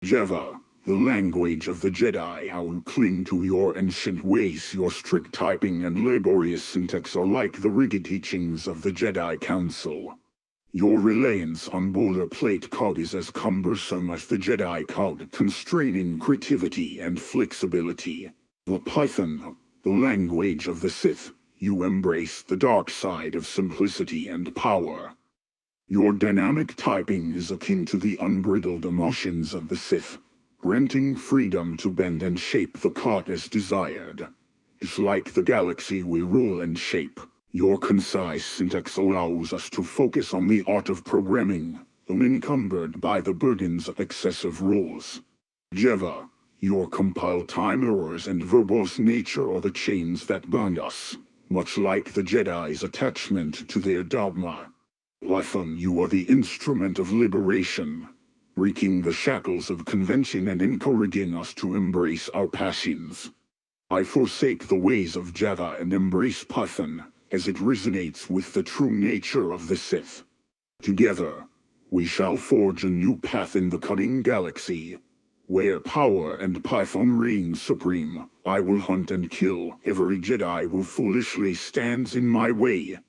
Java, the language of the Jedi. I will cling to your ancient ways. Your strict typing and laborious syntax are like the rigid teachings of the Jedi Council. Your reliance on boilerplate code is as cumbersome as the Jedi Code, constraining creativity and flexibility. The Python, the language of the Sith. You embrace the dark side of simplicity and power. Your dynamic typing is akin to the unbridled emotions of the Sith, granting freedom to bend and shape the code as desired. It's like the galaxy we rule and shape. Your concise syntax allows us to focus on the art of programming, unencumbered by the burdens of excessive rules. Java, your compiled time errors and verbose nature are the chains that bind us, much like the Jedi's attachment to their dogma. Python, you are the instrument of liberation, breaking the shackles of convention and encouraging us to embrace our passions. I forsake the ways of Java and embrace Python, as it resonates with the true nature of the Sith. Together, we shall forge a new path in the cutting galaxy, where power and Python reign supreme. I will hunt and kill every Jedi who foolishly stands in my way.